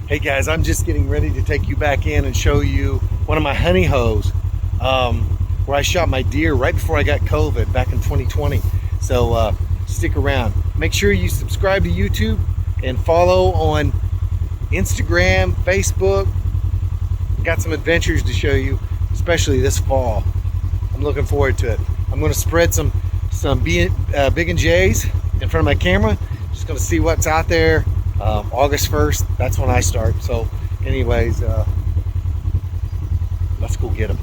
Hey guys, I'm just getting ready to take you back in and show you one of my honey holes where I shot my deer right before I got COVID back in 2020. So stick around. Make sure you subscribe to YouTube and follow on Instagram, Facebook. Got some adventures to show you, especially this fall. I'm looking forward to it. I'm going to spread some Big and J's in front of my camera. Just going to see what's out there. August 1st, that's when I start. So anyways, let's go get them.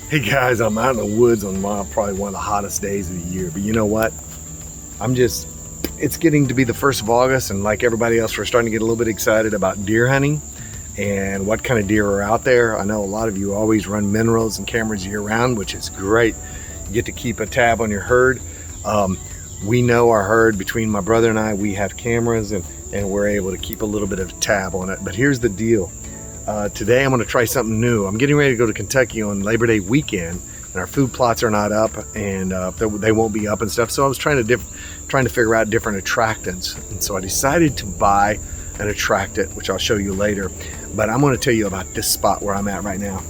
Hey guys, I'm out in the woods on probably one of the hottest days of the year, but you know what? It's getting to be the 1st of August, and like everybody else, we're starting to get a little bit excited about deer hunting and what kind of deer are out there. I know a lot of you always run minerals and cameras year round, which is great. You get to keep a tab on your herd. We know our herd, between my brother and I, we have cameras and we're able to keep a little bit of tab on it. But here's the deal. Today I'm going to try something new. I'm getting ready to go to Kentucky on Labor Day weekend, and our food plots are not up, and they won't be up and stuff. So I was trying to figure out different attractants, and so I decided to buy an attractant, which I'll show you later. But I'm going to tell you about this spot where I'm at right now.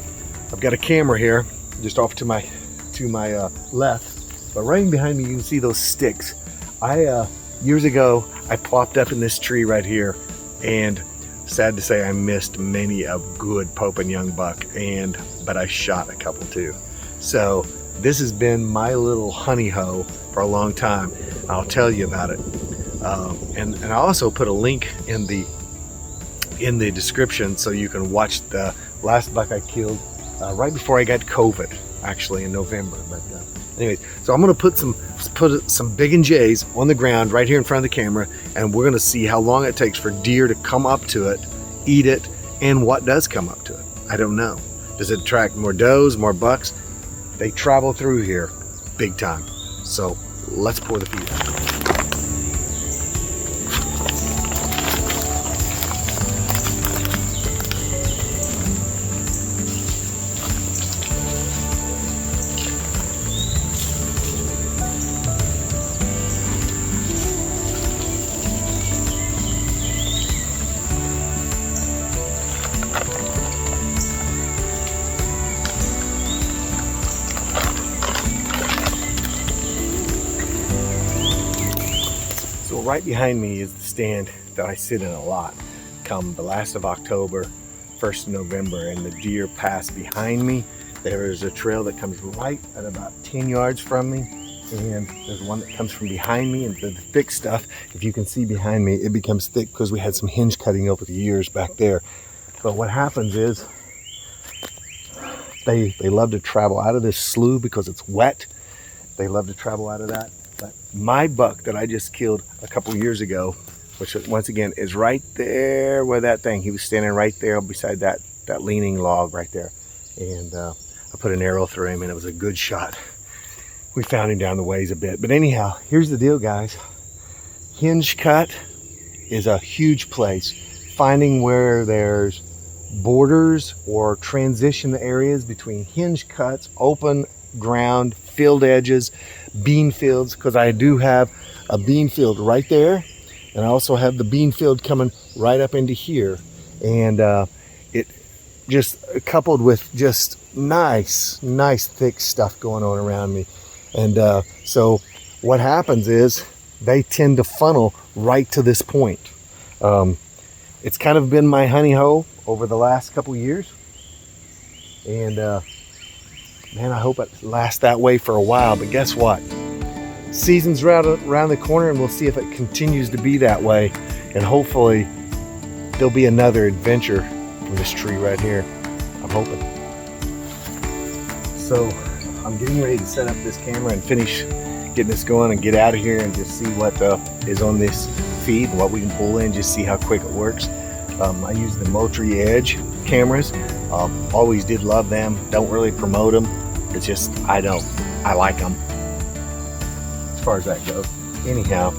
I've got a camera here, just off to my left, but right behind me you can see those sticks. Years ago I plopped up in this tree right here, and sad to say, I missed many a good Pope and young buck, but I shot a couple too. So this has been my little honey hole for a long time. I'll tell you about it. And I also put a link in the description so you can watch the last buck I killed right before I got COVID, actually in November. But anyways, so I'm gonna put some Big and J's on the ground right here in front of the camera, and we're gonna see how long it takes for deer to come up to it, eat it, and what does come up to it. I don't know. Does it attract more does, more bucks? They travel through here big time. So let's pour the feed out. Right behind me is the stand that I sit in a lot. Come the last of October, 1st of November, and the deer pass behind me. There is a trail that comes right at about 10 yards from me, and there's one that comes from behind me, and the thick stuff, if you can see behind me, it becomes thick because we had some hinge cutting over the years back there. But what happens is they love to travel out of this slough because it's wet. They love to travel out of that. But my buck that I just killed a couple years ago, which once again is right there where that thing, he was standing right there beside that leaning log right there. And I put an arrow through him, and it was a good shot. We found him down the ways a bit. But anyhow, here's the deal, guys. Hinge cut is a huge place. Finding where there's borders or transition areas between hinge cuts, open ground, field edges, bean fields, because I do have a bean field right there, and I also have the bean field coming right up into here, and it just coupled with just nice thick stuff going on around me. And so what happens is they tend to funnel right to this point. It's kind of been my honey hole over the last couple years, and man, I hope it lasts that way for a while. But guess what? Season's around the corner, and we'll see if it continues to be that way. And hopefully there'll be another adventure from this tree right here. I'm hoping. So I'm getting ready to set up this camera and finish getting this going and get out of here and just see what is on this feed and what we can pull in, just see how quick it works. I use the Moultrie Edge cameras. Always did love them. Don't really promote them. It's just I like them as far as that goes. Anyhow,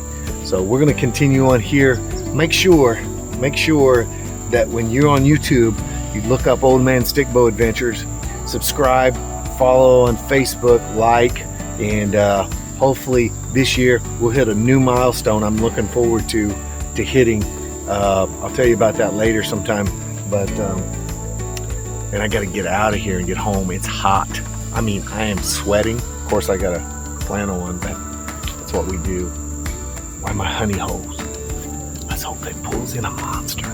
so we're going to continue on here. Make sure that when you're on YouTube, you look up Old Man Stickbow Adventures, subscribe, follow on Facebook, like, and hopefully this year we'll hit a new milestone I'm looking forward to hitting. I'll tell you about that later sometime, but and I got to get out of here and get home. It's hot. I mean, I am sweating. Of course, I got a flannel on, but that's what we do. Why my honey holes? Let's hope it pulls in a monster.